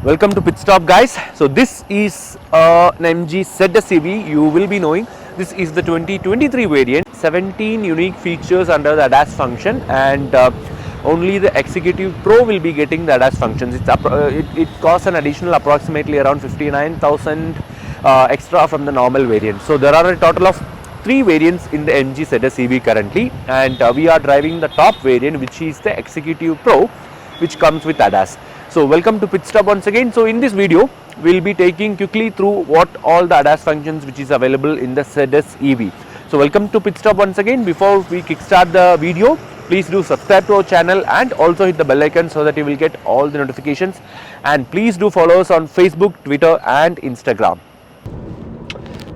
Welcome to Pit Stop, guys. So this is an mgzsev. You will be knowing this is the 2023 variant. 17 unique features under the ADAS function, and only the Executive Pro will be getting the ADAS functions. It costs an additional approximately around 59,000 extra from the normal variant. So there are a total of 3 variants in the mgzsev currently, and we are driving the top variant, which is the Executive Pro, which comes with ADAS. So welcome to Pit Stop once again. So in this video, we'll be taking quickly through what all the ADAS functions which is available in the ZSEV. So welcome to Pit Stop once again. Before we kickstart the video, please do subscribe to our channel and also hit the bell icon so that you will get all the notifications. And please do follow us on Facebook, Twitter and Instagram.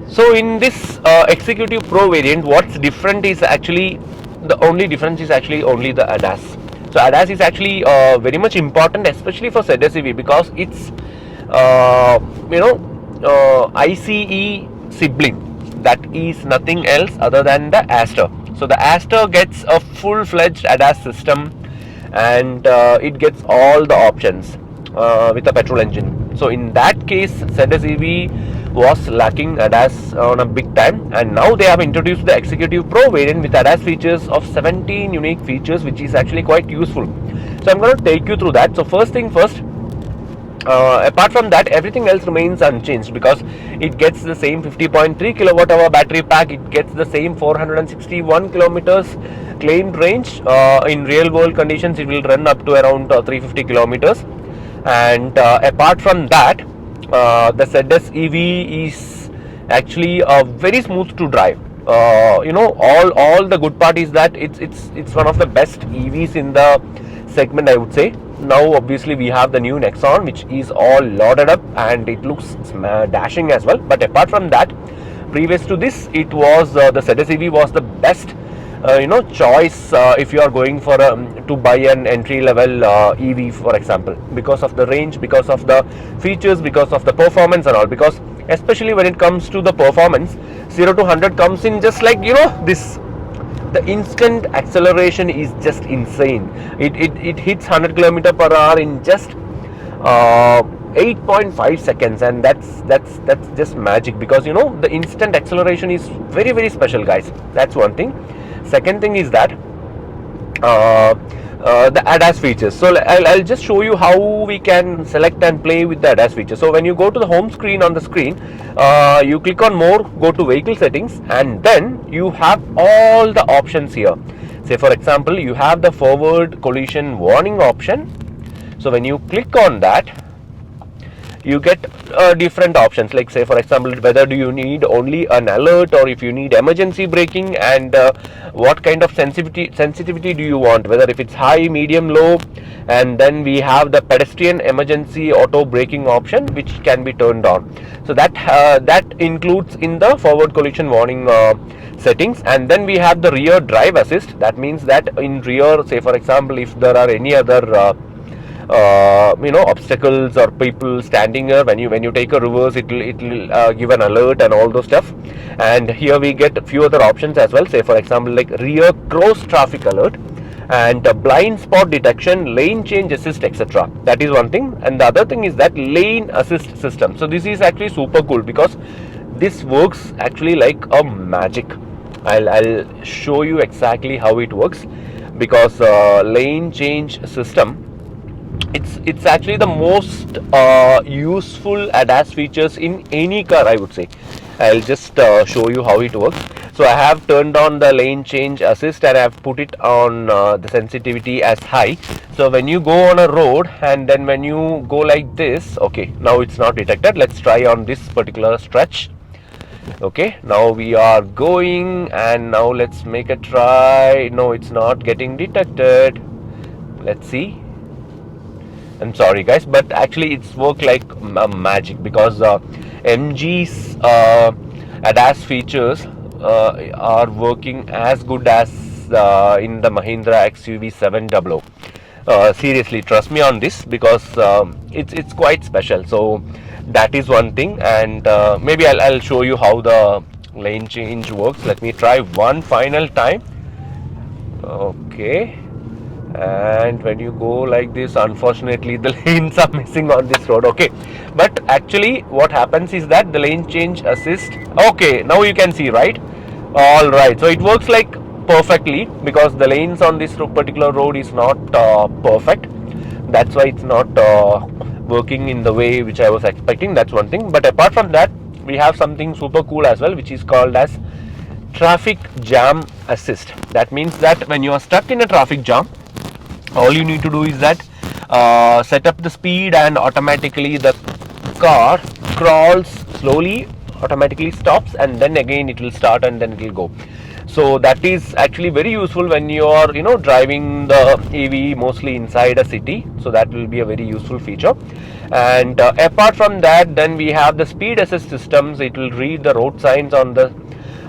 So in this Executive Pro variant, what's different is actually, the only difference is actually only the ADAS. So ADAS is actually very much important, especially for ZSEV, because it's ICE sibling, that is nothing else other than the Aster. So the Aster gets a full-fledged ADAS system, and it gets all the options with a petrol engine. So in that case, ZSEV was lacking ADAS on a big time, and now they have introduced the Executive Pro variant with ADAS features of 17 unique features, which is actually quite useful. So I'm going to take you through that. So first thing first, apart from that, everything else remains unchanged, because it gets the same 50.3 kilowatt hour battery pack. It gets the same 461 kilometers claimed range. In real world conditions, it will run up to around 350 kilometers. And apart from that, the ZSEV is actually very smooth to drive. All the good part is that it's one of the best EVs in the segment, I would say. Now obviously we have the new Nexon, which is all loaded up and it looks dashing as well. But apart from that, previous to this, it was the ZSEV was the best choice if you are going for to buy an entry level EV, for example, because of the range, because of the features, because of the performance and all. Because especially when it comes to the performance, 0 to 100 comes in just like this. The instant acceleration is just insane. It hits 100 km per hour in just 8.5 seconds, and that's just magic, because the instant acceleration is very, very special, guys. That's one thing. Second thing is that the ADAS features. So I'll just show you how we can select and play with the ADAS features. So when you go to the home screen on the screen, you click on more, go to vehicle settings, and then you have all the options here. Say for example, you have the forward collision warning option. So when you click on that, you get different options, like say for example, whether do you need only an alert, or if you need emergency braking, and what kind of sensitivity do you want, whether if it's high, medium, low. And then we have the pedestrian emergency auto braking option, which can be turned on. So that includes in the forward collision warning settings. And then we have the rear drive assist. That means that in rear, say for example, if there are any other obstacles or people standing here, when you take a reverse, it will give an alert and all those stuff. And here we get a few other options as well, say for example like rear cross traffic alert, and blind spot detection, lane change assist, etc. That is one thing. And the other thing is that lane assist system. So this is actually super cool, because this works actually like a magic. I'll show you exactly how it works, because lane change system, it's actually the most useful ADAS features in any car, I would say. I'll just show you how it works. So I have turned on the lane change assist, and I have put it on the sensitivity as high. So when you go on a road, and then when you go like this, okay, now it's not detected. Let's try on this particular stretch. Okay, now we are going, and now let's make a try. No, it's not getting detected. Let's see. I'm sorry guys, but actually it's worked like magic, because MG's ADAS features are working as good as in the Mahindra XUV 700. Seriously, trust me on this, because it's quite special. So that is one thing. And maybe I'll show you how the lane change works. Let me try one final time. Okay, and when you go like this, unfortunately the lanes are missing on this road. Okay, but actually what happens is that the lane change assist, okay, now you can see, right? All right, so it works like perfectly because the lanes on this particular road is not perfect. That's why it's not working in the way which I was expecting. That's one thing. But apart from that, we have something super cool as well, which is called as traffic jam assist. That means that when you are stuck in a traffic jam, all you need to do is that set up the speed, and automatically the car crawls slowly, automatically stops, and then again it will start and then it will go. So that is actually very useful when you are driving the EV mostly inside a city. So that will be a very useful feature. And apart from that, then we have the speed assist systems. It will read the road signs on the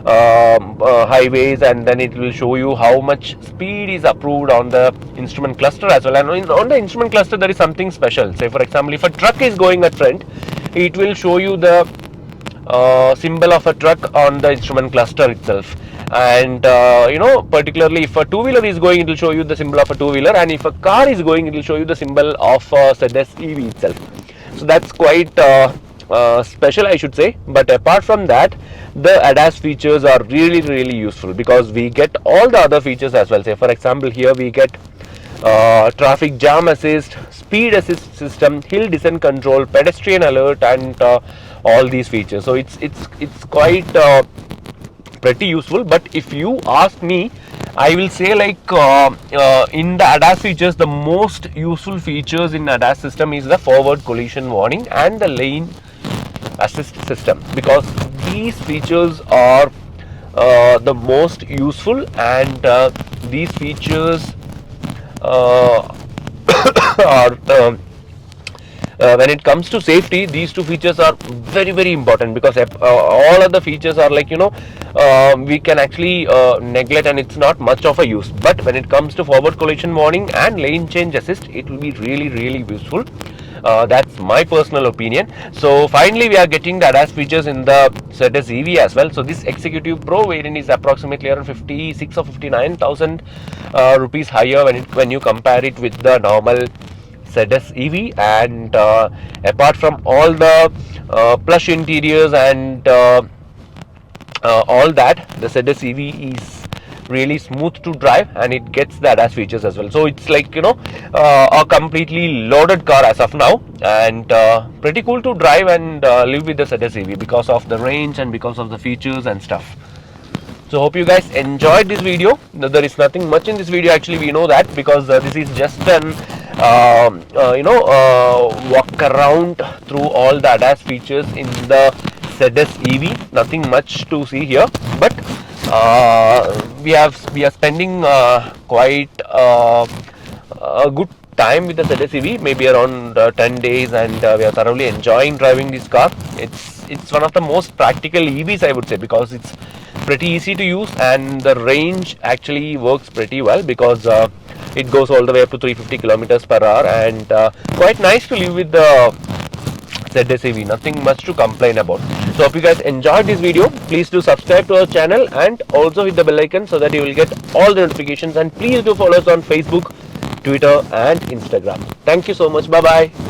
highways, and then it will show you how much speed is approved on the instrument cluster as well. And on the instrument cluster there is something special. Say for example, if a truck is going at front, it will show you the symbol of a truck on the instrument cluster itself. And particularly if a two-wheeler is going, it will show you the symbol of a two-wheeler, and if a car is going, it will show you the symbol of ZSEV itself. So that's quite special, I should say. But apart from that, the ADAS features are really useful because we get all the other features as well. Say for example, here we get traffic jam assist, speed assist system, hill descent control, pedestrian alert, and all these features. So it's quite pretty useful. But if you ask me, I will say like in the ADAS features, the most useful features in ADAS system is the forward collision warning and the lane assist system, because these features are the most useful, and these features are when it comes to safety, these two features are very important, because all other features are like we can actually neglect, and it's not much of a use. But when it comes to forward collision warning and lane change assist, it will be really useful. That's my personal opinion. So finally we are getting the ADAS features in the ZSEV as well. So this Executive Pro variant is approximately around 56 or 59,000 rupees higher when you compare it with the normal ZSEV. And apart from all the plush interiors and all that, the ZSEV is really smooth to drive, and it gets the ADAS features as well. So it's like a completely loaded car as of now, and pretty cool to drive and live with the ZSEV because of the range and because of the features and stuff. So hope you guys enjoyed this video. There is nothing much in this video, actually, we know that, because this is just an walk around through all the ADAS features in the ZSEV. Nothing much to see here, but we are spending quite a good time with the ZSEV, maybe around 10 days, and we are thoroughly enjoying driving this car. It's one of the most practical EVs, I would say, because it's pretty easy to use, and the range actually works pretty well, because it goes all the way up to 350 kilometers per hour, and quite nice to live with the ZSEV. Nothing much to complain about. So if you guys enjoyed this video, please do subscribe to our channel and also hit the bell icon so that you will get all the notifications, and please do follow us on Facebook, Twitter and Instagram. Thank you so much. Bye bye.